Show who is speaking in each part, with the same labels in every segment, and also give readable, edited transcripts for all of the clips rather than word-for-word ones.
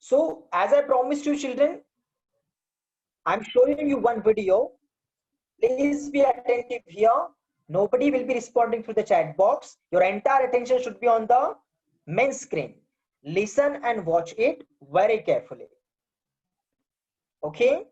Speaker 1: So as I promised you children, I'm showing you one video. Please be attentive here. Nobody will be responding to the chat box. Your entire attention should be on the main screen. Listen and watch it very carefully. Okay?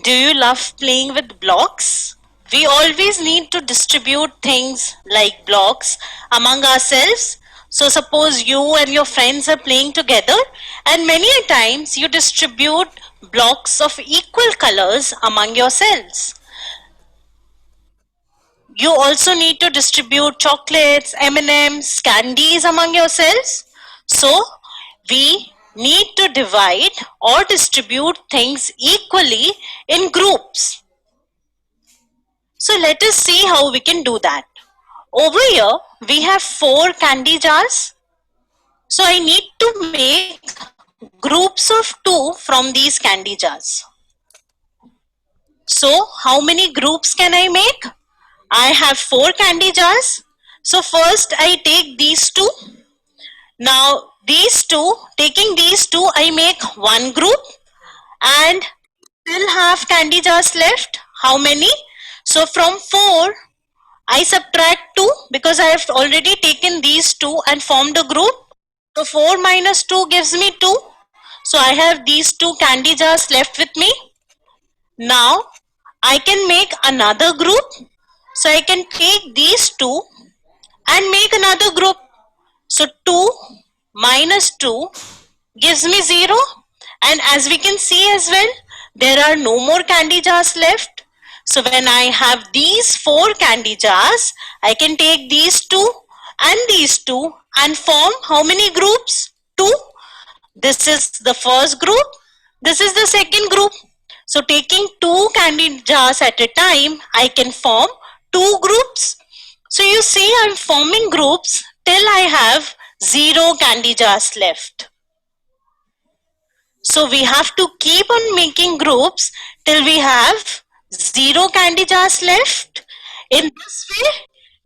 Speaker 2: Do you love playing with blocks? We always need to distribute things like blocks among ourselves. So suppose you and your friends are playing together, and many a times you distribute blocks of equal colors among yourselves. You also need to distribute chocolates, M&Ms, candies among yourselves. So we need to divide or distribute things equally in groups. So let us see how we can do that. Over here we have 4 candy jars. So I need to make groups of 2 from these candy jars. So how many groups can I make? I have 4 candy jars. So first I take these 2. Now taking these 2, I make one group and still have candy jars left. How many? So from 4, I subtract 2 because I have already taken these 2 and formed a group. So 4 minus 2 gives me 2. So I have these 2 candy jars left with me. Now I can make another group. So I can take these 2 and make another group. So 2 minus 2 gives me 0. And as we can see as well, there are no more candy jars left. So when I have these 4 candy jars, I can take these 2 and these 2 and form how many groups? 2. This is the first group. This is the second group. So taking 2 candy jars at a time, I can form 2 groups. So you see, I'm forming groups till I have 0 candy jars left. So we have to keep on making groups till we have 0 candy jars left. In this way,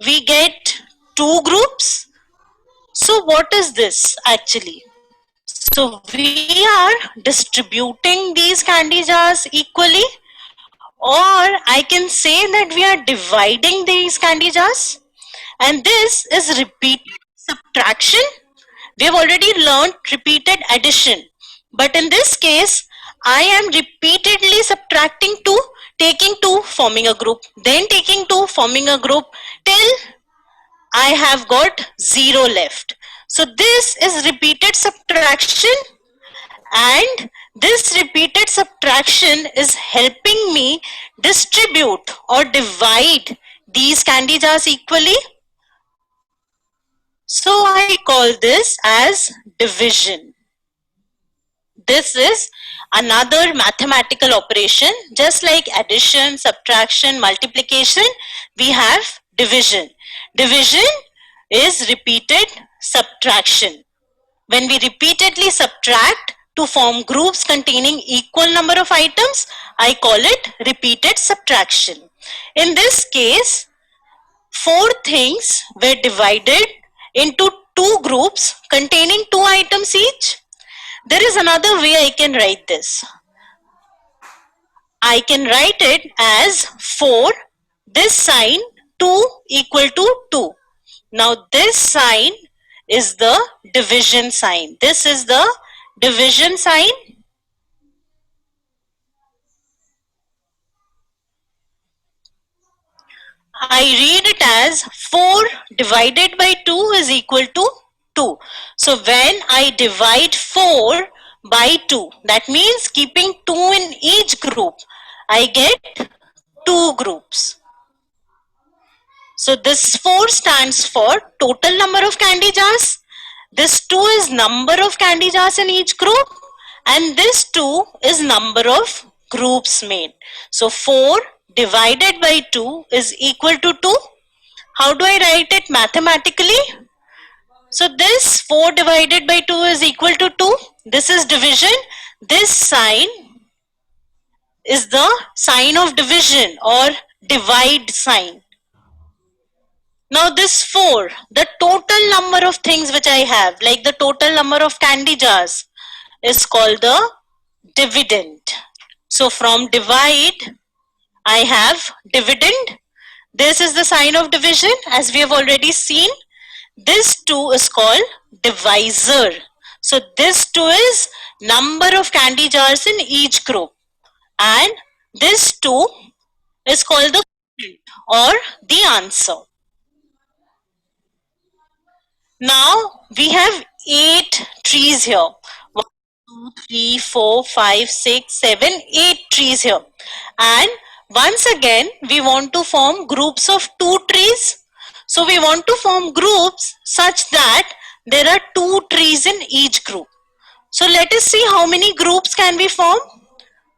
Speaker 2: we get 2 groups. So what is this actually? So we are distributing these candy jars equally, or I can say that we are dividing these candy jars. And this is repeated subtraction. We have already learned repeated addition. But in this case, I am repeatedly subtracting 2, taking 2, forming a group, then taking 2, forming a group, till I have got 0 left. So this is repeated subtraction, and this repeated subtraction is helping me distribute or divide these candy jars equally. So I call this as division. This is another mathematical operation. Just like addition, subtraction, multiplication, we have division. Division is repeated subtraction. When we repeatedly subtract to form groups containing equal number of items, I call it repeated subtraction. In this case, 4 things were divided into 2 groups containing 2 items each. There is another way I can write this. I can write it as 4, this sign 2 equal to 2. Now this sign is the division sign. This is the division sign. I read it as 4 divided by 2 is equal to 2. So when I divide 4 by 2, that means keeping 2 in each group, I get 2 groups. So this 4 stands for total number of candy jars. This 2 is number of candy jars in each group, and this 2 is number of groups made. So 4 divided by 2 is equal to 2. How do I write it mathematically? So this 4 divided by 2 is equal to 2. This is division. This sign is the sign of division or divide sign. Now this 4, the total number of things which I have, like the total number of candy jars, is called the dividend. So from divide, I have dividend. This is the sign of division, as we have already seen. This 2 is called divisor. So this 2 is number of candy jars in each group. And this 2 is called the or the answer. Now we have 8 trees here. 1, 2, 3, 4, 5, 6, 7, 8 trees here. And once again, we want to form groups of 2 trees. So we want to form groups such that there are 2 trees in each group. So let us see how many groups can we form.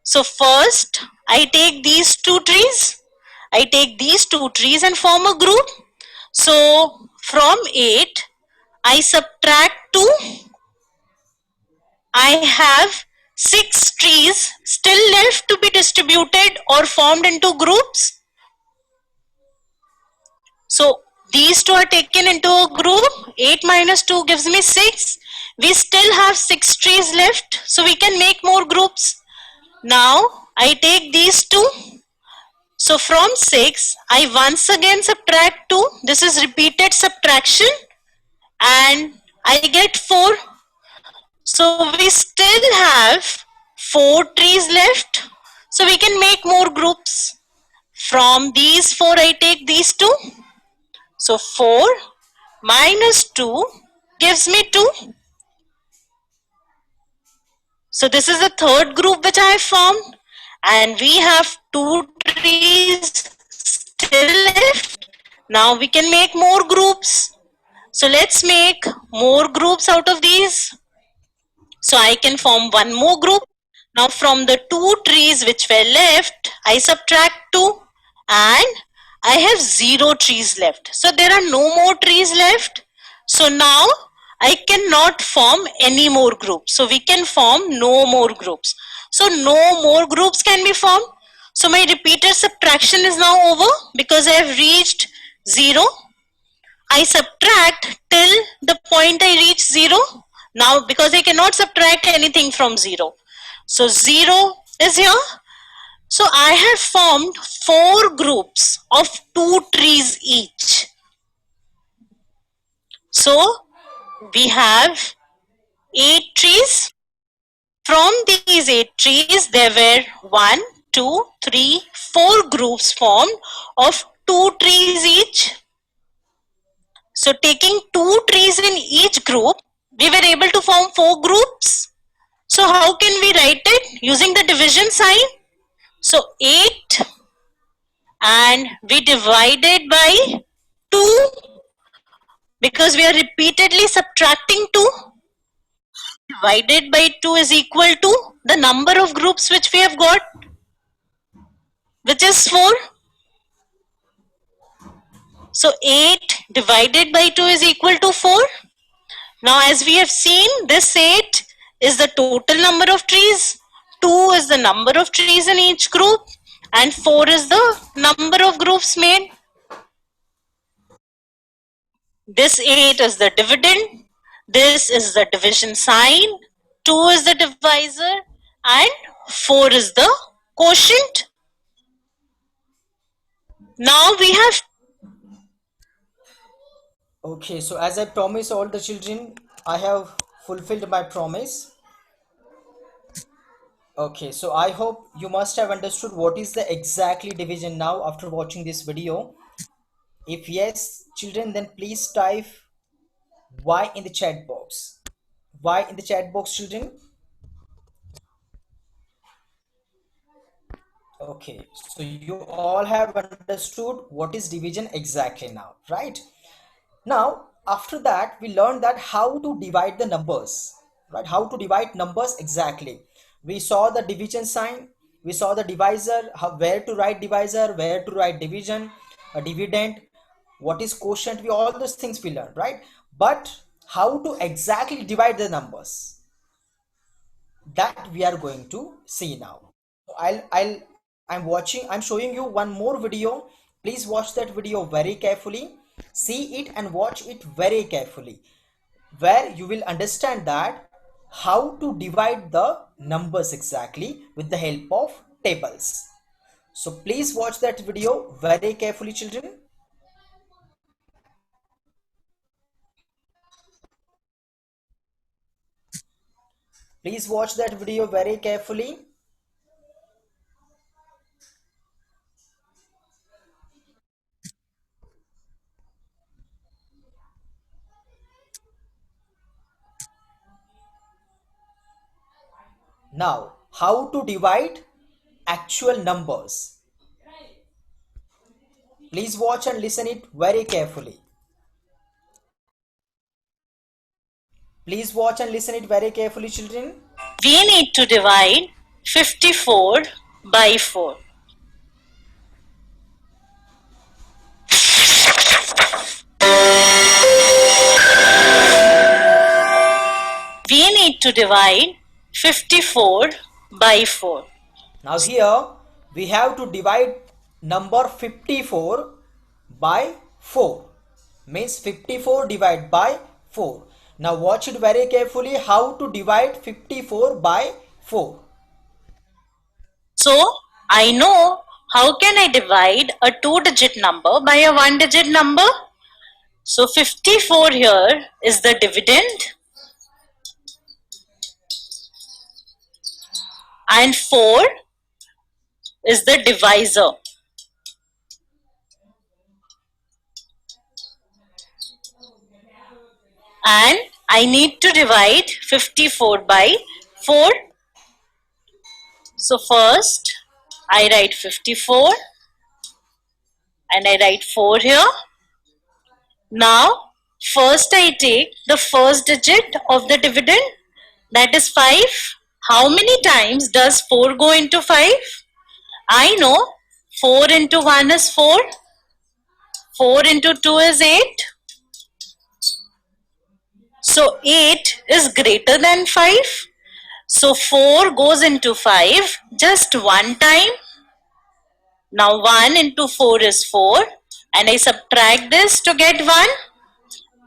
Speaker 2: So first, I take these 2 trees. I take these 2 trees and form a group. So from 8, I subtract 2. I have 6 trees still left to be distributed or formed into groups. So these 2 are taken into a group. 8 minus 2 gives me 6. We still have 6 trees left, so we can make more groups. Now I take these 2. So from 6, I once again subtract 2. This is repeated subtraction, and I get 4. So we still have 4 trees left. So we can make more groups. From these 4, I take these 2. So 4 minus 2 gives me 2. So this is the third group which I have formed. And we have 2 trees still left. Now we can make more groups. So let's make more groups out of these. So I can form one more group. Now from the 2 trees which were left, I subtract 2 and I have 0 trees left. So there are no more trees left. So now I cannot form any more groups. So we can form no more groups. So no more groups can be formed. So my repeated subtraction is now over because I have reached 0. I subtract till the point I reach 0. Now because I cannot subtract anything from 0. So 0 is here. So I have formed 4 groups of 2 trees each. So we have 8 trees. From these 8 trees, there were 1, 2, 3, 4 groups formed of 2 trees each. So taking 2 trees in each group, we were able to form 4 groups. So how can we write it? Using the division sign. So 8 and we divided by 2 because we are repeatedly subtracting 2. Divided by 2 is equal to the number of groups which we have got, which is 4. So 8 divided by 2 is equal to 4. Now as we have seen, this 8 is the total number of trees, 2 is the number of trees in each group, and 4 is the number of groups made. This 8 is the dividend, this is the division sign, 2 is the divisor, and 4 is the quotient. Now we have...
Speaker 1: Okay, so as I promised all the children, I have fulfilled my promise. Okay, so I hope you must have understood what is the exactly division now after watching this video. If yes, children, then please type Y in the chat box. Y in the chat box, children. Okay, so you all have understood what is division exactly now, right? Now, after that, we learned that how to divide the numbers, right? How to divide numbers exactly. We saw the division sign, we saw the divisor, how, where to write divisor, where to write division, a dividend, what is quotient, we all those things we learned, right? But how to exactly divide the numbers, that we are going to see now. I'm showing you one more video. Please watch that video very carefully. See it and watch it very carefully, where you will understand that how to divide the numbers exactly with the help of tables. So please watch that video very carefully, children. Please watch that video very carefully. Now, how to divide actual numbers. Please watch and listen it very carefully. Please watch and listen it very carefully, children.
Speaker 2: We need to divide 54 by 4. We need to divide 54 by 4.
Speaker 1: Now here we have to divide number 54 by 4. Means 54 divided by 4. Now watch it very carefully how to divide 54 by 4.
Speaker 2: So, I know how can I divide a 2-digit number by a 1-digit number? So, 54 here is the dividend and 4 is the divisor. And I need to divide 54 by 4. So first I write 54 and I write 4 here. Now first I take the first digit of the dividend, that is 5. How many times does 4 go into 5? I know 4 into 1 is 4, 4 into 2 is 8. So 8 is greater than 5. So 4 goes into 5 just one time. Now 1 into 4 is 4 and I subtract this to get 1.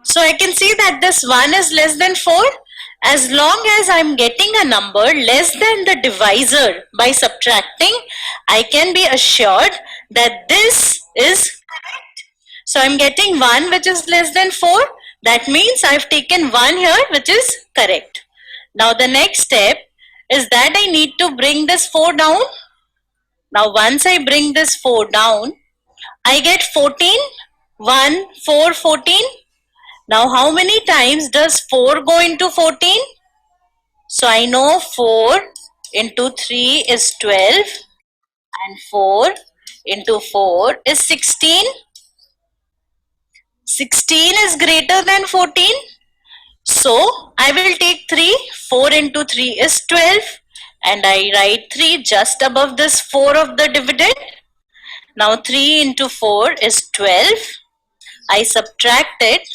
Speaker 2: So I can see that this 1 is less than 4. As long as I'm getting a number less than the divisor by subtracting, I can be assured that this is correct. So I'm getting 1 which is less than 4. That means I've taken 1 here which is correct. Now the next step is that I need to bring this 4 down. Now once I bring this 4 down, I get 14. 1, 4, 14. Now how many times does 4 go into 14? So I know 4 into 3 is 12 and 4 into 4 is 16. 16 is greater than 14. So I will take 3. 4 into 3 is 12 and I write 3 just above this 4 of the dividend. Now 3 into 4 is 12. I subtract it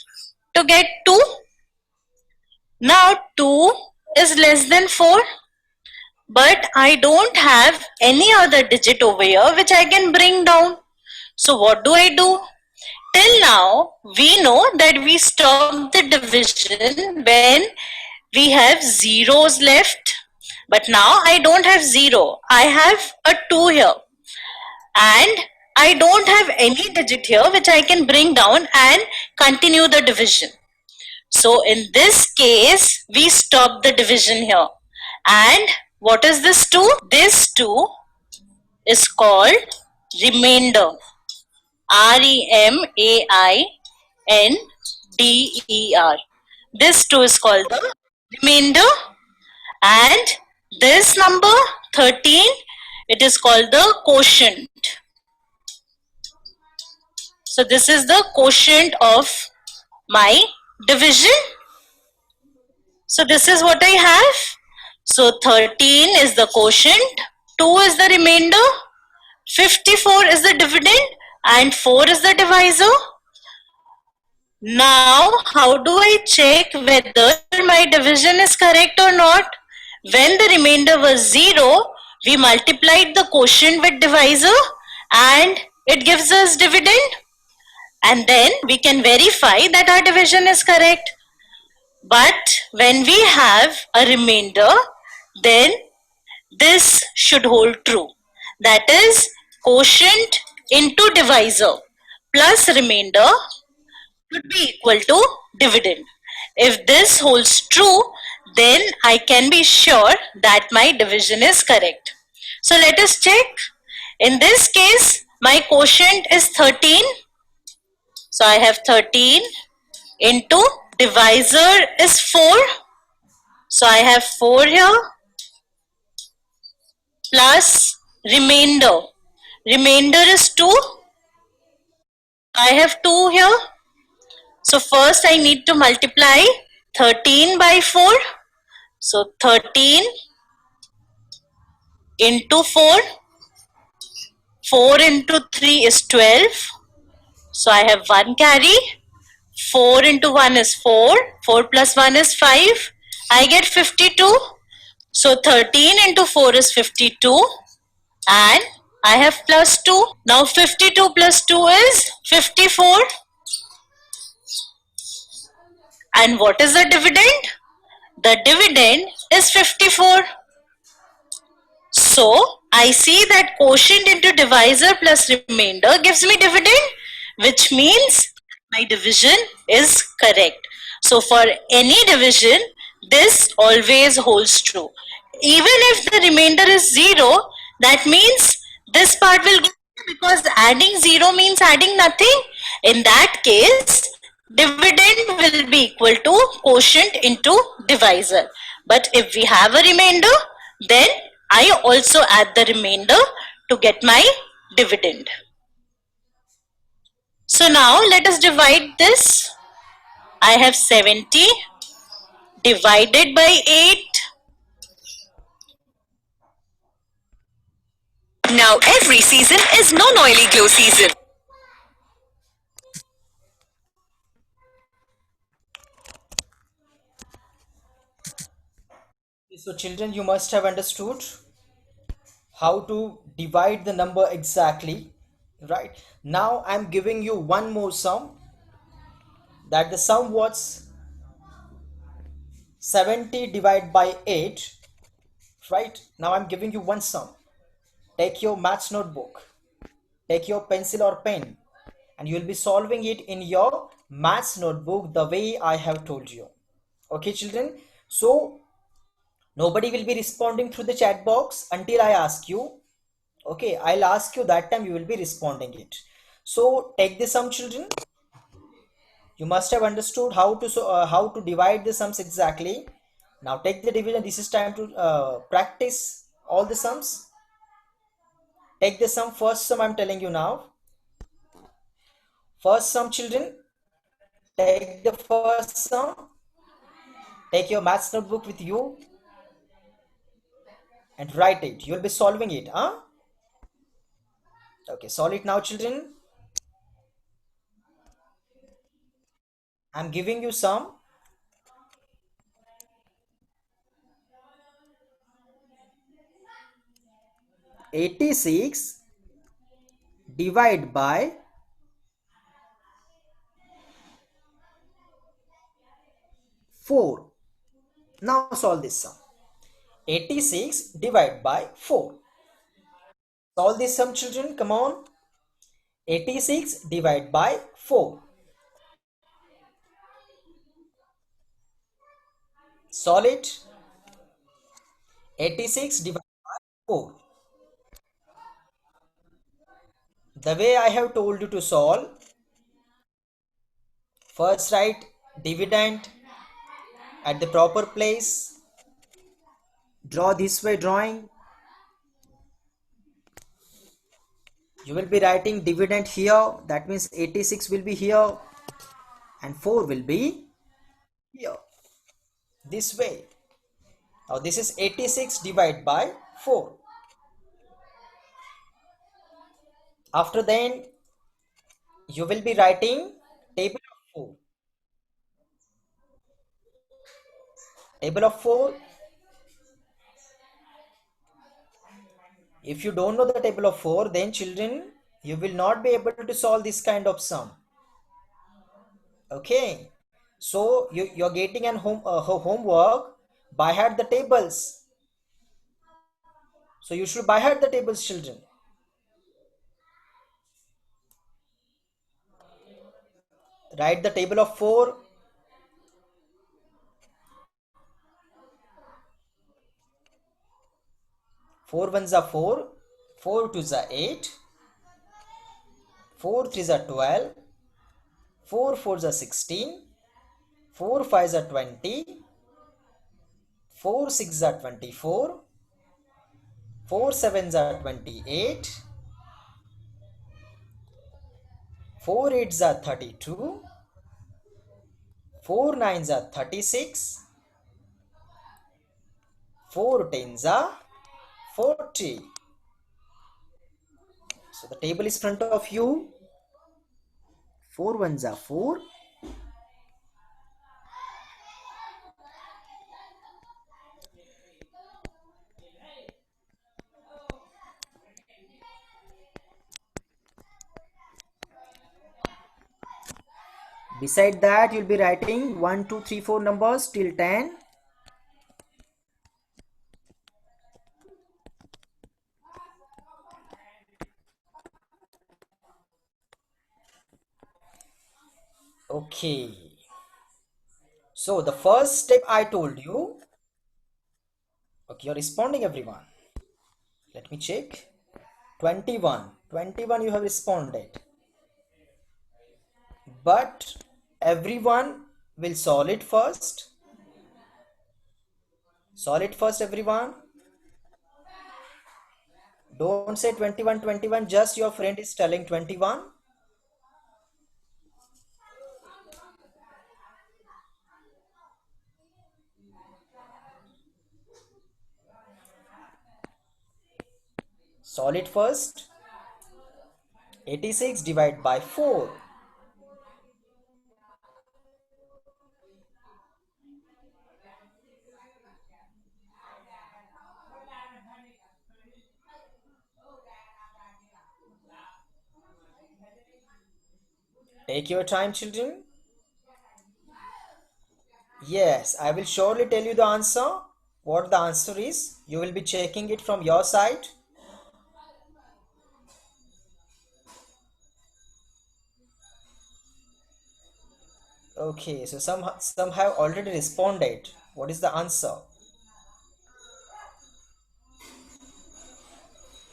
Speaker 2: to get 2. Now 2 is less than 4, but I don't have any other digit over here which I can bring down. So what do I do? Till now, we know that we stop the division when we have zeros left. But now I don't have 0. I have a 2 here. And I don't have any digit here which I can bring down and continue the division. So in this case, we stop the division here. And what is this 2? This 2 is called remainder. R-E-M-A-I-N-D-E-R. This 2 is called the remainder, and this number 13, it is called the quotient. So this is the quotient of my division. So this is what I have. So 13 is the quotient, 2 is the remainder, 54 is the dividend, and 4 is the divisor. Now, how do I check whether my division is correct or not? When the remainder was 0, we multiplied the quotient with divisor and it gives us dividend. And then we can verify that our division is correct. But when we have a remainder, then this should hold true. That is, quotient into divisor plus remainder should be equal to dividend. If this holds true, then I can be sure that my division is correct. So let us check. In this case, my quotient is 13. So I have 13 into divisor is 4. So I have 4 here plus remainder. Remainder is 2. I have 2 here. So first I need to multiply 13 by 4. So 13 into 4. 4 into 3 is 12. So I have 1 carry. 4 into 1 is 4. 4 plus 1 is 5. I get 52. So 13 into 4 is 52. And I have plus 2. Now 52 plus 2 is 54. And what is the dividend? The dividend is 54. So I see that quotient into divisor plus remainder gives me dividend, which means my division is correct. So for any division, this always holds true. Even if the remainder is 0, that means this part will go, because adding 0 means adding nothing. In that case, dividend will be equal to quotient into divisor. But if we have a remainder, then I also add the remainder to get my dividend. So now let us divide this. I have 70 divided by 8. Now every season is non-oily glow season.
Speaker 1: So children, you must have understood how to divide the number exactly, right? Now I'm giving you one more sum, that the sum was 70 divided by 8, right? Now I'm giving you one sum. Take your maths notebook, take your pencil or pen, and you will be solving it in your maths notebook the way I have told you. Okay children, so nobody will be responding through the chat box until I ask you. Okay, I'll ask you, that time you will be responding it. So take the sum children. You must have understood how to divide the sums exactly. Now take the division. This is time to practice all the sums. Take the sum. First sum I'm telling you now. First sum children. Take the first sum. Take your maths notebook with you and write it. You'll be solving it, huh? Okay, solve it now children. I'm giving you some. $86 divide by 4. Now solve this sum. 86 divided by 4. Solve this sum children, come on. 86 divided by 4. Solve it. 86 divided by 4. The way I have told you to solve, first write dividend at the proper place. Draw this way drawing. You will be writing dividend here. That means 86 will be here and 4 will be here. This way. Now this is 86 divided by 4. After then, you will be writing table of 4. Table of 4. If you don't know the table of 4, then children, you will not be able to solve this kind of sum. Okay. So you're getting an homework. By heart the tables. So you should by heart the tables, children. Write the table of 4. 4 ones are 4, 4 twos are 8, 4 threes are 12, 4 fours are 16, 4 fives are 20, 4 sixes are 24, 4 sevens are 28, 4 eights are 32, 4 nines are 36, 4 tens are 40. So the table is front of you. 4 ones are 4. Beside that, you'll be writing 1, 2, 3, 4 numbers till 10. Okay. So the first step I told you. Okay, you're responding, everyone. Let me check. 21. 21 you have responded. But everyone will solve it first. Solve it first, everyone. Don't say 21, 21. Just your friend is telling 21. Solve it first. 86 divided by 4. Take your time, children. Yes, I will surely tell you the answer. What the answer is. You will be checking it from your side. Okay, so some have already responded. What is the answer?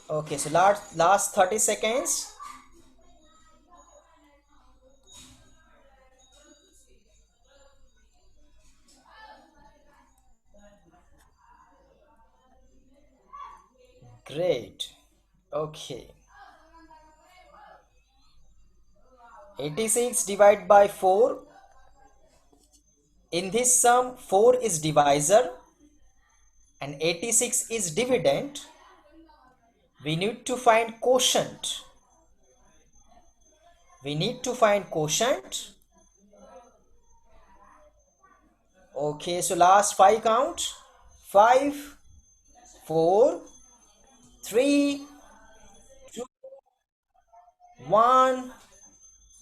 Speaker 1: Okay, so last 30 seconds. Great. Okay. 86 divided by 4. In this sum, 4 is divisor and 86 is dividend. We need to find quotient. We need to find quotient. Okay, so last 5 count. 5, 4, 3, 2, 1,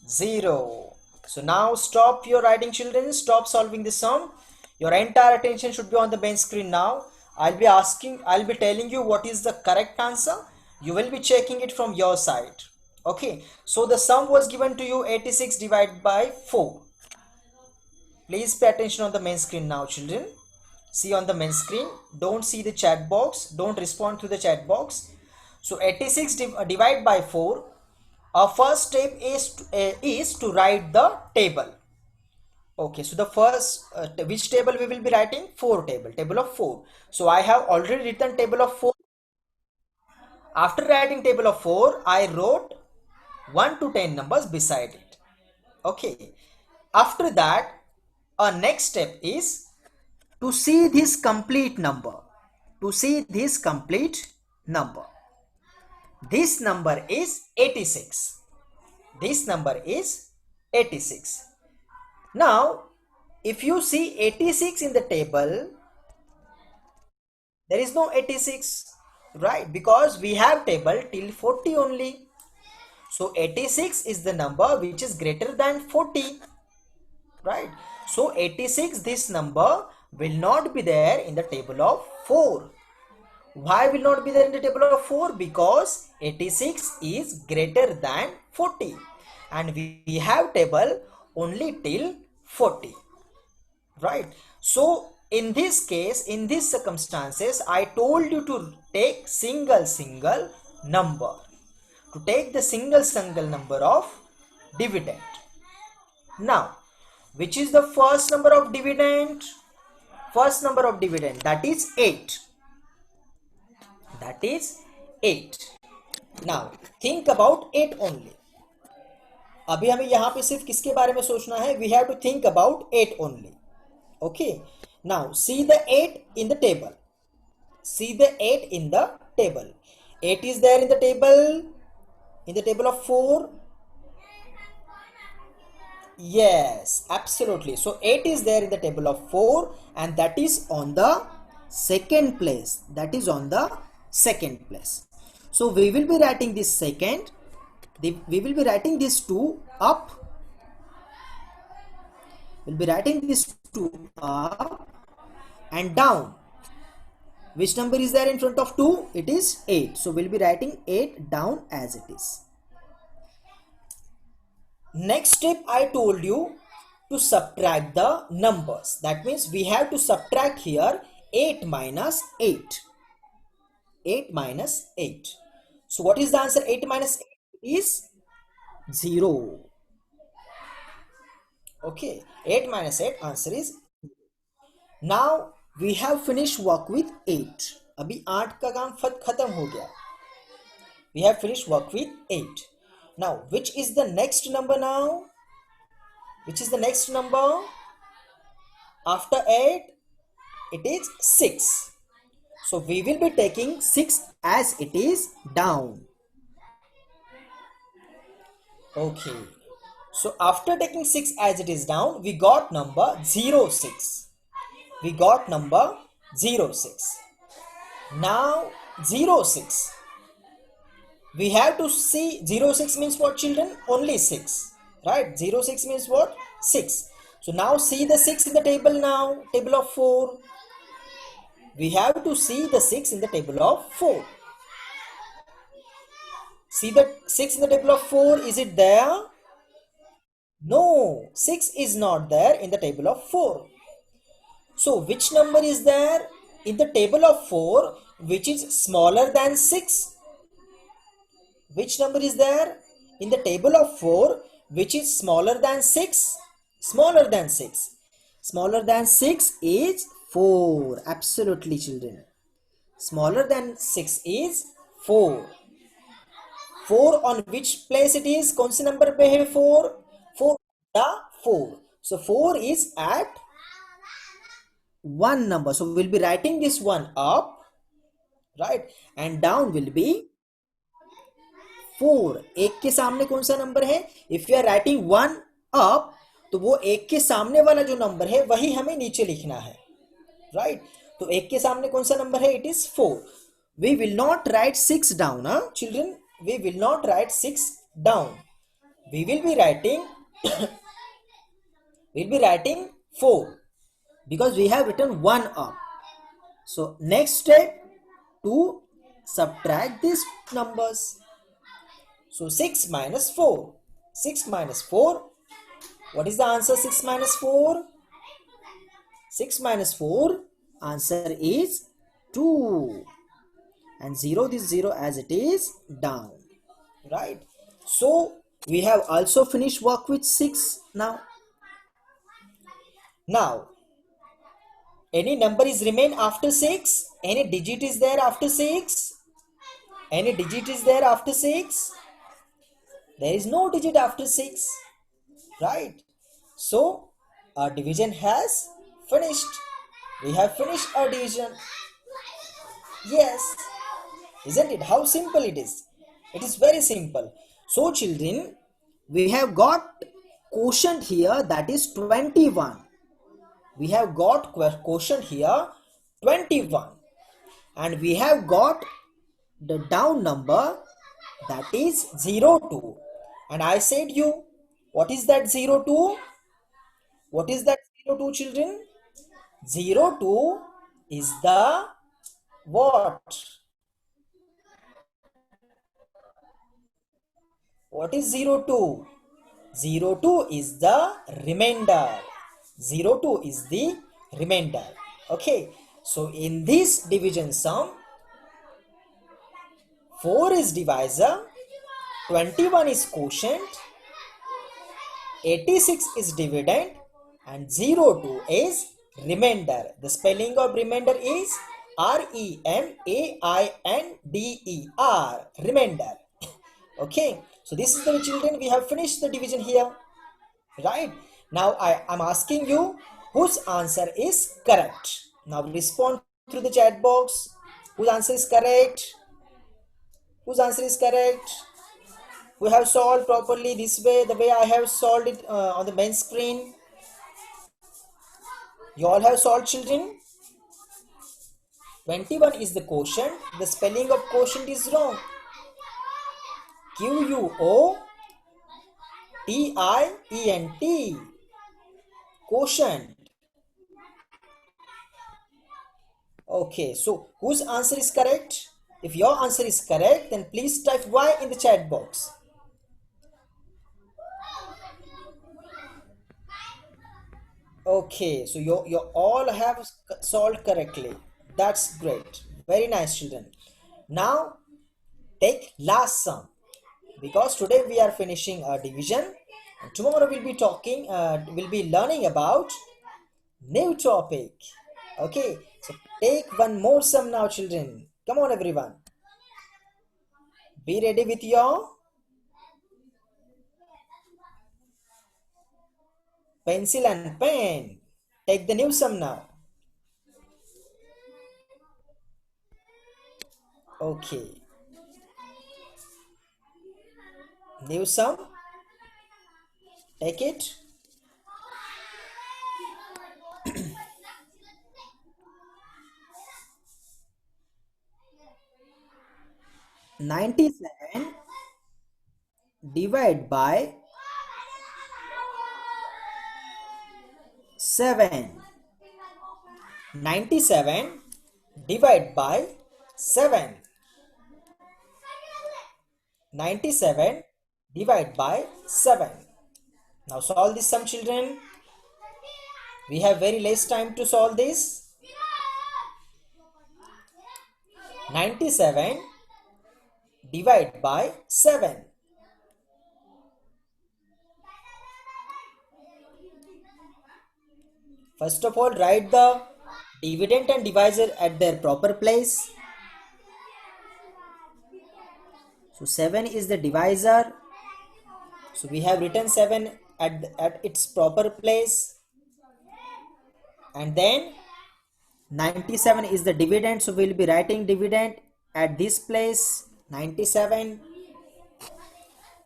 Speaker 1: 0. So now stop your writing, children. Stop solving the sum. Your entire attention should be on the main screen now. I'll be telling you what is the correct answer. You will be checking it from your side. Okay, so the sum was given to you 86 divided by 4. Please pay attention on the main screen now, children. See on the main screen. Don't see the chat box. Don't respond to the chat box. So 86 divided by 4. Our first step is to write the table. Okay, so the first which table we will be writing? 4 table of 4. So I have already written table of 4. After writing table of 4, I wrote 1 to 10 numbers beside it. Okay, after that our next step is to see this complete number. To see this complete number. This number is 86. This number is 86. Now, if you see 86 in the table, there is no 86, right? Because we have table till 40 only. So 86 is the number which is greater than 40, right? So 86, this number will not be there in the table of 4. Why will not be there in the table of 4? Because 86 is greater than 40 and we have table only till 40, right? So in this case, in these circumstances, I told you to take single number, to take the single number of dividend. Now, which is the first number of dividend? First number of dividend, that is 8. That is 8. Now think about 8 only. अभी हमें यहाँ पे सिर्फ किसके बारे में सोचना है? We have to think about 8 only. Okay. Now see the 8 in the table. See the 8 in the table. 8 is there in the table. In the table of 4. Yes, absolutely. So 8 is there in the table of 4 and that is on the second place. That is on the second place. So we will be writing this second. We will be writing this 2 up. We'll be writing this 2 up and down. Which number is there in front of 2? It is 8. So we'll be writing 8 down as it is. Next step, I told you to subtract the numbers. That means we have to subtract here 8 minus 8. 8 minus 8. So what is the answer? 8 minus 8 is 0. Okay, 8 minus 8 answer is 0. Now we have finished work with 8. अभी 8 का काम खत्म हो गया. We have finished work with 8. Now which is the next number now? Which is the next number? After 8, it is 6. So we will be taking 6 as it is down. Okay. So after taking 6 as it is down, we got number 06. We got number 06. Now 06. We have to see 06 means what, children? Only 6. Right? 06 means what? 6. So now see the 6 in the table now. Table of 4. We have to see the 6 in the table of 4. See the 6 in the table of 4. Is it there? No. 6 is not there in the table of 4. So which number is there in the table of 4 which is smaller than 6? Which number is there in the table of 4 which is smaller than 6? Smaller than 6. Smaller than 6 is 4. Absolutely, children. Smaller than 6 is 4. 4 on which place it is? कौन सी number पे है 4? 4 the 4. So 4 is at 1 number. So we will be writing this one up, right? And down will be 4. 1 के सामने कौन सा number है? If you are writing 1 up, तो वो 1 के सामने वाला जो नंबर है वही हमें नीचे लिखना है, right? तो 1 के सामने कौन सा नंबर है? It is 4. We will not write 6 down, children. We will not write 6 down. We will be writing we'll be writing 4 because we have written 1 up. So next step, to subtract these numbers. So 6 minus 4. 6 minus 4. What is the answer? 6 minus 4. 6 minus 4. Answer is 2. And 0 this 0 as it is down. Right. So we have also finished work with 6 now. Now, any number is remain after 6? Any digit is there after 6? Any digit is there after 6? There is no digit after 6, right? So our division has finished. We have finished our division. Yes, isn't it? How simple it is. It is very simple. So children, we have got quotient here, that is 21. We have got quotient here 21, and we have got the down number, that is 02. And I said you, what is that 02? What is that 02, children? 02 is the what? What is 02? 02 is the remainder. 02 is the remainder. Okay, so in this division sum, 4 is divisor, 21 is quotient, 86 is dividend, and 02 is remainder. The spelling of remainder is R-E-M-A-I-N-D-E-R, remainder. Okay, so this is the children, we have finished the division here, right? Now I am asking you whose answer is correct. Now respond through the chat box. Whose answer is correct? Whose answer is correct? We have solved properly this way, the way I have solved it on the main screen. You all have solved, children? 21 is the quotient. The spelling of quotient is wrong. Q-U-O-T-I-E-N-T. Quotient. Okay, so whose answer is correct? If your answer is correct, then please type Y in the chat box. Okay, so you all have solved correctly. That's great. Very nice, children. Now take last sum, because today we are finishing our division. And tomorrow we'll be talking, we'll be learning about new topic. Okay, so take one more sum now, children. Come on, everyone. Be ready with your pencil and pen. Take the new sum now. Okay. New sum. Take it. $97 divided by 7. 97 divided by 7. 97 divided by 7. Now solve this sum, children. We have very less time to solve this. 97 divided by 7. First of all, write the dividend and divisor at their proper place. So 7 is the divisor. So we have written 7 at its proper place. And then 97 is the dividend. So we'll be writing dividend at this place, 97.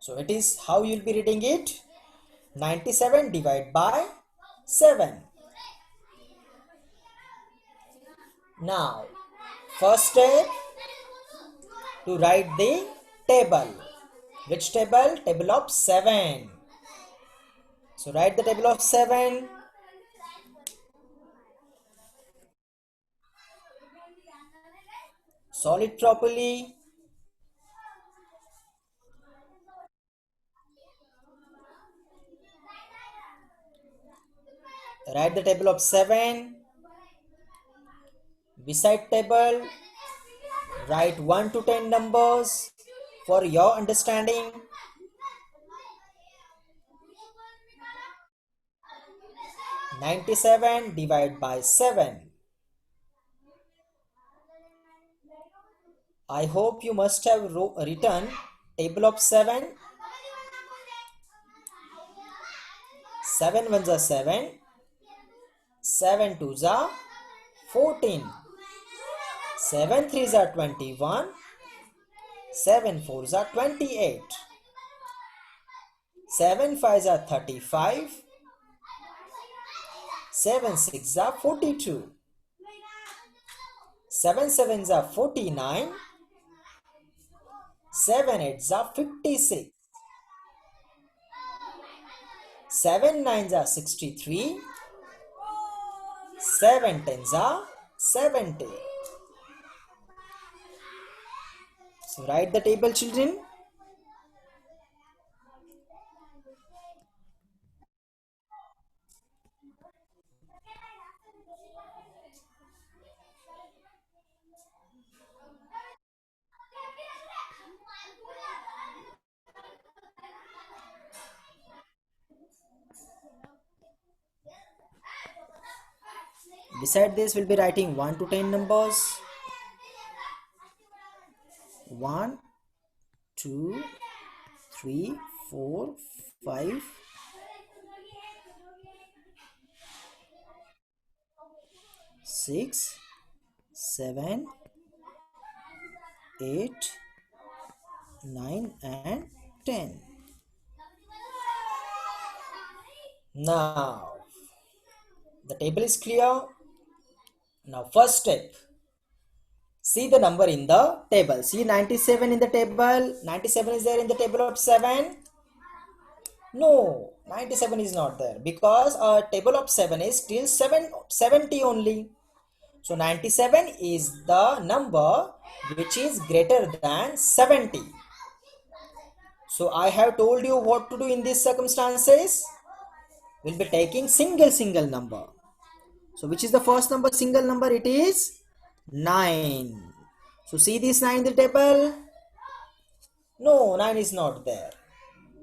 Speaker 1: So it is how you'll be reading it. 97 divided by 7. Now, first step, to write the table. Which table? Table of 7. So write the table of 7. Solve it properly. Write the table of 7. Beside table, write 1 to 10 numbers for your understanding. 97 divided by 7. I hope you must have written table of 7. 7 ones are 7. 7 twos are 14. 7 threes are 21. 7 fours are 28. 7 fives are 35. 7 sixes are 42. 7 sevens are 49. 7 eights are 56. 7 nines are 63. 7 tens are 70. So write the table, children. Beside this, we'll be writing 1 to 10 numbers. 1, 2, 3, 4, 5, 6, 7, 8, 9 and 10. Now, the table is clear. Now, first step. See the number in the table. See 97 in the table. 97 is there in the table of 7. No, 97 is not there because our table of 7 is still 70 only. So 97 is the number which is greater than 70. So I have told you what to do in these circumstances. We'll be taking single number. So which is the first number, single number? It is 9. So see this 9 in the table. No, 9 is not there.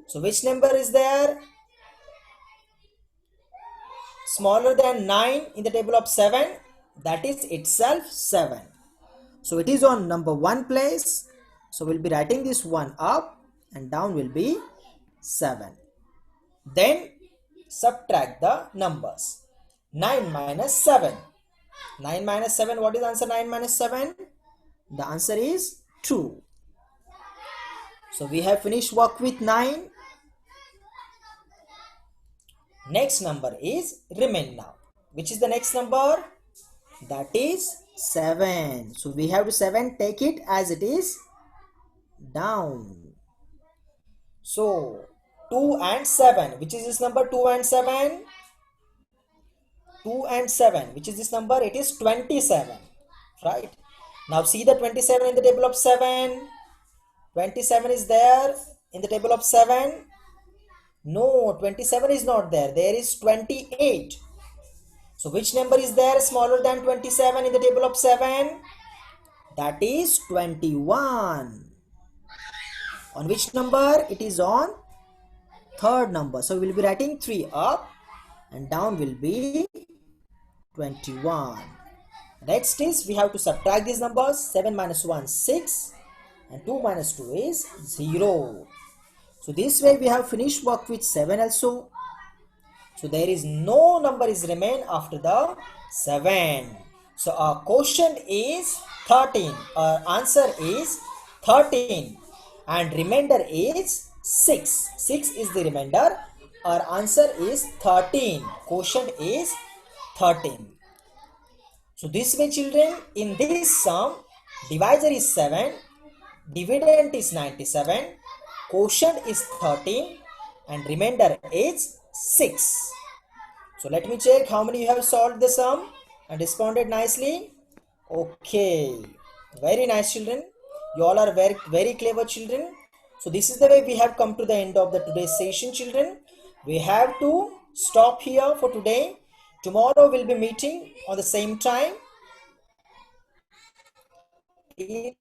Speaker 1: So which number is there? Smaller than 9 in the table of 7. That is itself 7. So it is on number 1 place. So we'll be writing this 1 up and down will be 7. Then subtract the numbers. 9 minus 7. 9 minus 7, what is the answer? 9 minus 7? The answer is 2. So we have finished work with 9. Next number is remain now. Which is the next number? That is 7. So we have to 7, take it as it is down. So 2 and 7. Which is this number? 2 and 7? 2 and 7. Which is this number? It is 27. Right? Now see the 27 in the table of 7. 27 is there in the table of 7. No, 27 is not there. There is 28. So which number is there smaller than 27 in the table of 7? That is 21. On which number? It is on third number. So we will be writing 3 up and down will be 21. Next is we have to subtract these numbers. 7 minus 1, 6. And 2 minus 2 is 0. So this way we have finished work with 7 also. So there is no number is remain after the 7. So our quotient is 13. Our answer is 13. And remainder is 6. 6 is the remainder. Our answer is 13. Quotient is 13. So this way children, in this sum, divisor is 7. Dividend is 97. Quotient is 13. And remainder is 6. So let me check how many you have solved the sum and responded nicely. Okay, very nice children. You all are very clever children. So this is the way we have come to the end of the today's session children. We have to stop here for today. Tomorrow we'll be meeting on the same time. Till